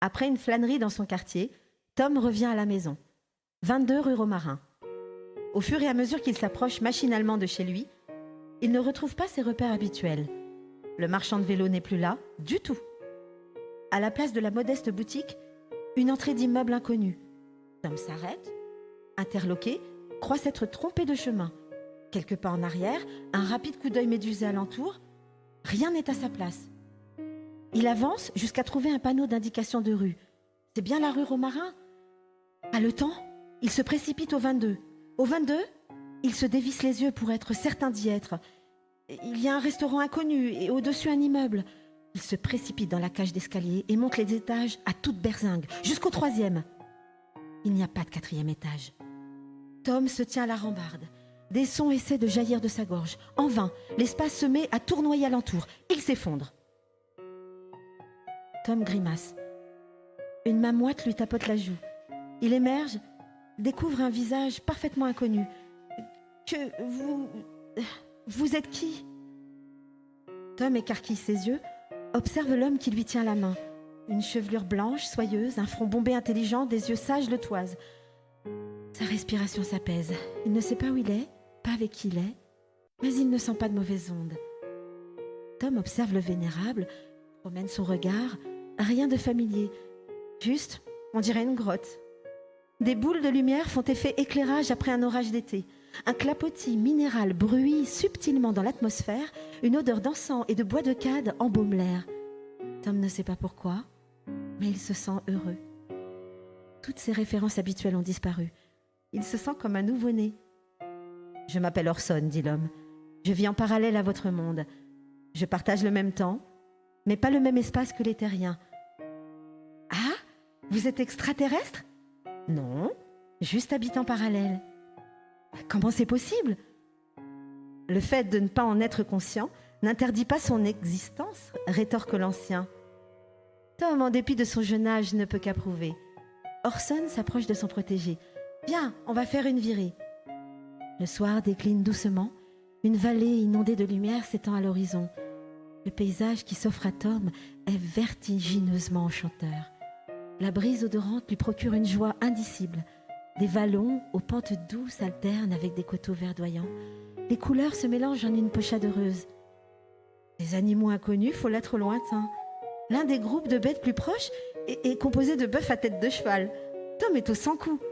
Après une flânerie dans son quartier, Tom revient à la maison. 22 rue Romarin. Au fur et à mesure qu'il s'approche machinalement de chez lui, il ne retrouve pas ses repères habituels. Le marchand de vélo n'est plus là, du tout. À la place de la modeste boutique, une entrée d'immeuble inconnu. Tom s'arrête, interloqué, croit s'être trompé de chemin. Quelques pas en arrière, un rapide coup d'œil médusé alentour, rien n'est à sa place. Il avance jusqu'à trouver un panneau d'indication de rue. C'est bien la rue Romarin. Haletant, il se précipite au 22. Au 22, il se dévisse les yeux pour être certain d'y être. Il y a un restaurant inconnu et au-dessus un immeuble. Il se précipite dans la cage d'escalier et monte les étages à toute berzingue, jusqu'au 3e. Il n'y a pas de 4e étage. Tom se tient à la rambarde. Des sons essaient de jaillir de sa gorge. En vain, l'espace se met à tournoyer alentour. Il s'effondre. Tom grimace. Une main moite lui tapote la joue. Il émerge, découvre un visage parfaitement inconnu. Vous êtes qui ? Tom écarquille ses yeux, observe l'homme qui lui tient la main. Une chevelure blanche, soyeuse, un front bombé intelligent, des yeux sages le toisent. Sa respiration s'apaise. Il ne sait pas où il est, pas avec qui il est, mais il ne sent pas de mauvaises ondes. Tom observe le vénérable, promène son regard, rien de familier. Juste, on dirait une grotte. Des boules de lumière font effet éclairage après un orage d'été. Un clapotis minéral bruit subtilement dans l'atmosphère, une odeur d'encens et de bois de cade embaume l'air. Tom ne sait pas pourquoi, mais il se sent heureux. Toutes ses références habituelles ont disparu. Il se sent comme un nouveau-né. « Je m'appelle Orson, dit l'homme. Je vis en parallèle à votre monde. Je partage le même temps, mais pas le même espace que les terriens. »« Ah, vous êtes extraterrestre ?»« Non, juste habitant parallèle. »« Comment c'est possible ?» Le fait de ne pas en être conscient n'interdit pas son existence, rétorque l'ancien. Tom, en dépit de son jeune âge, ne peut qu'approuver. Orson s'approche de son protégé. « Viens, on va faire une virée. » Le soir décline doucement. Une vallée inondée de lumière s'étend à l'horizon. Le paysage qui s'offre à Tom est vertigineusement enchanteur. La brise odorante lui procure une joie indicible. Des vallons aux pentes douces alternent avec des coteaux verdoyants. Les couleurs se mélangent en une pochade heureuse. Des animaux inconnus, folâtres lointains. L'un des groupes de bêtes plus proches est composé de bœufs à tête de cheval. Tom est au 100 coups.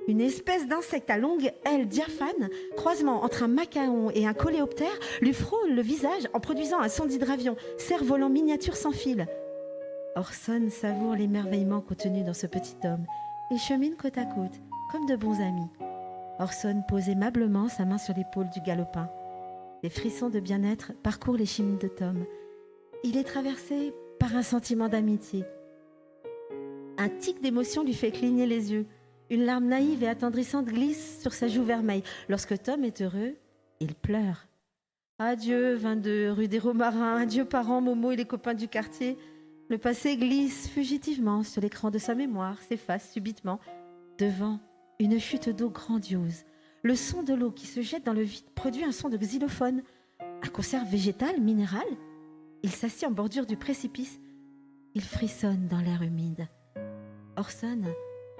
Une espèce d'insecte à longue aile diaphane, croisement entre un macaon et un coléoptère, lui frôle le visage en produisant un son d'hydravion, cerf-volant miniature sans fil. Orson savoure l'émerveillement contenu dans ce petit homme. Ils cheminent côte à côte, comme de bons amis. Orson pose aimablement sa main sur l'épaule du galopin. Des frissons de bien-être parcourent les chemises de Tom. Il est traversé par un sentiment d'amitié. Un tic d'émotion lui fait cligner les yeux. Une larme naïve et attendrissante glisse sur sa joue vermeille. Lorsque Tom est heureux, il pleure. Adieu, 22, rue des Romarins, adieu parents, Momo et les copains du quartier. Le passé glisse fugitivement sur l'écran de sa mémoire, s'efface subitement. Devant, une chute d'eau grandiose. Le son de l'eau qui se jette dans le vide produit un son de xylophone. Un concert végétal, minéral. Il s'assied en bordure du précipice. Il frissonne dans l'air humide. Orson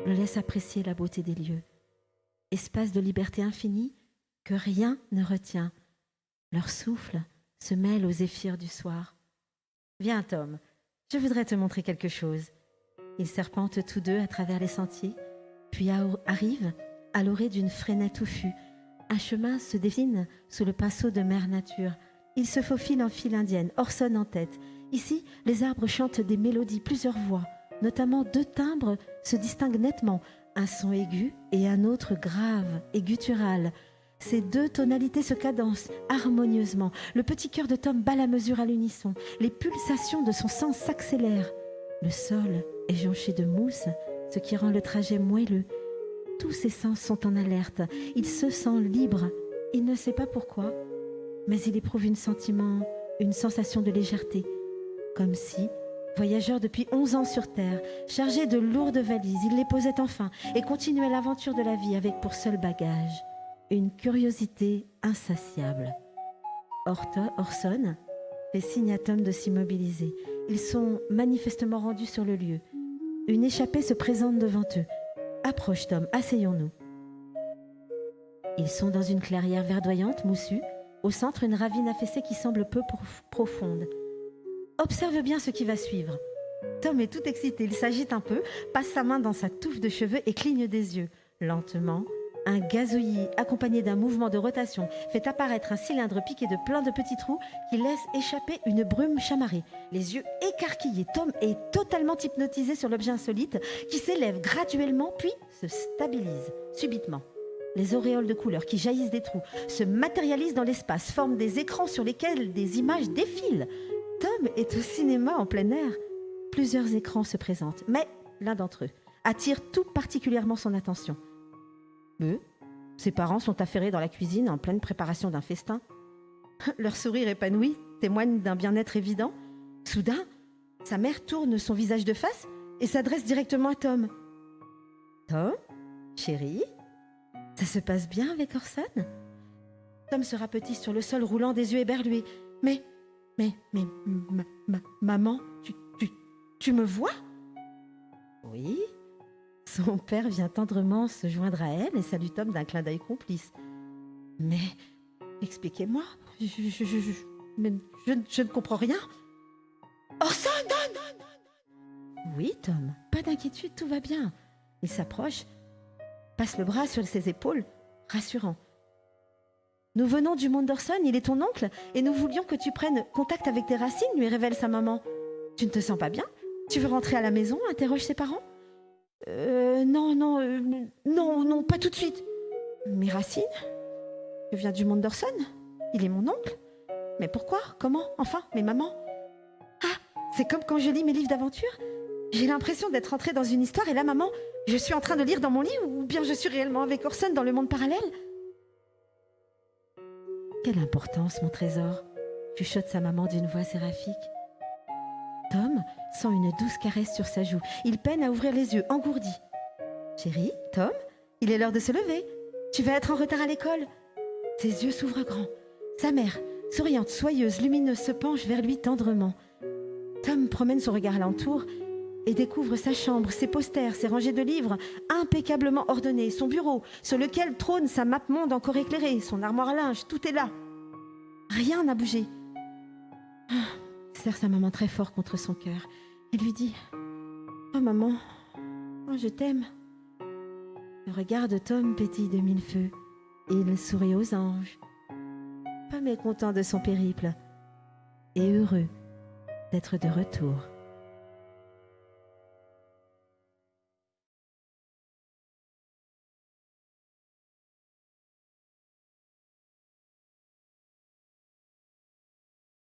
le laisse apprécier la beauté des lieux. Espace de liberté infinie que rien ne retient. Leur souffle se mêle aux zéphyrs du soir. « Viens, Tom, je voudrais te montrer quelque chose. » Ils serpentent tous deux à travers les sentiers, puis arrivent à l'orée d'une fresnaie touffue. Un chemin se dessine sous le pinceau de mère nature. Ils se faufilent en file indienne, Orson en tête. Ici, les arbres chantent des mélodies, plusieurs voix. Notamment 2 timbres se distinguent nettement, un son aigu et un autre grave et guttural. Ces 2 tonalités se cadencent harmonieusement. Le petit cœur de Tom bat la mesure à l'unisson. Les pulsations de son sang s'accélèrent. Le sol est jonché de mousse, ce qui rend le trajet moelleux. Tous ses sens sont en alerte. Il se sent libre. Il ne sait pas pourquoi, mais il éprouve une sensation de légèreté, comme si, voyageur depuis 11 ans sur Terre, chargé de lourdes valises, il les posait enfin et continuait l'aventure de la vie avec pour seul bagage une curiosité insatiable. Orson fait signe à Tom de s'immobiliser. Ils sont manifestement rendus sur le lieu. Une échappée se présente devant eux. Approche, Tom, asseyons-nous. Ils sont dans une clairière verdoyante, moussue. Au centre, une ravine affaissée qui semble peu profonde. Observe bien ce qui va suivre. Tom est tout excité, il s'agite un peu, passe sa main dans sa touffe de cheveux et cligne des yeux. Lentement, un gazouillis accompagné d'un mouvement de rotation fait apparaître un cylindre piqué de plein de petits trous qui laisse échapper une brume chamarrée. Les yeux écarquillés, Tom est totalement hypnotisé sur l'objet insolite qui s'élève graduellement puis se stabilise subitement. Les auréoles de couleurs qui jaillissent des trous se matérialisent dans l'espace, forment des écrans sur lesquels des images défilent. Tom est au cinéma en plein air. Plusieurs écrans se présentent, mais l'un d'entre eux attire tout particulièrement son attention. Ses parents sont affairés dans la cuisine en pleine préparation d'un festin. Leur sourire épanoui témoigne d'un bien-être évident. Soudain, sa mère tourne son visage de face et s'adresse directement à Tom. « Tom, chérie, ça se passe bien avec Orson ?» Tom se rapetisse sur le sol roulant des yeux éberlués. « Maman, tu me vois ?» « Oui. » Son père vient tendrement se joindre à elle et salue Tom d'un clin d'œil complice. « Mais expliquez-moi, je ne comprends rien. »« Orson !»« Oui, Tom, pas d'inquiétude, tout va bien. » Il s'approche, passe le bras sur ses épaules, rassurant. « Nous venons du monde d'Orson, il est ton oncle, et nous voulions que tu prennes contact avec tes racines, lui révèle sa maman. Tu ne te sens pas bien ? Tu veux rentrer à la maison ?» interroge ses parents. Non, pas tout de suite. « Mes racines ? Je viens du monde d'Orson. Il est mon oncle. Mais pourquoi ? Comment ? Enfin, mais maman ? Ah, c'est comme quand je lis mes livres d'aventure. J'ai l'impression d'être entrée dans une histoire et là, maman, je suis en train de lire dans mon lit ou bien je suis réellement avec Orson dans le monde parallèle ? » « Quelle importance, mon trésor !» chuchote sa maman d'une voix séraphique. Tom sent une douce caresse sur sa joue. Il peine à ouvrir les yeux, engourdi. « Chérie, Tom, il est l'heure de se lever. Tu vas être en retard à l'école. » Ses yeux s'ouvrent grands. Sa mère, souriante, soyeuse, lumineuse, se penche vers lui tendrement. Tom promène son regard alentour et découvre sa chambre, ses posters, ses rangées de livres impeccablement ordonnés, son bureau sur lequel trône sa map monde encore éclairée, son armoire à linge, tout est là. Rien n'a bougé. Il serre sa maman très fort contre son cœur et lui dit « Oh maman, oh, je t'aime. » Le regard de Tom pétille de mille feux et il sourit aux anges, pas mécontent de son périple et heureux d'être de retour.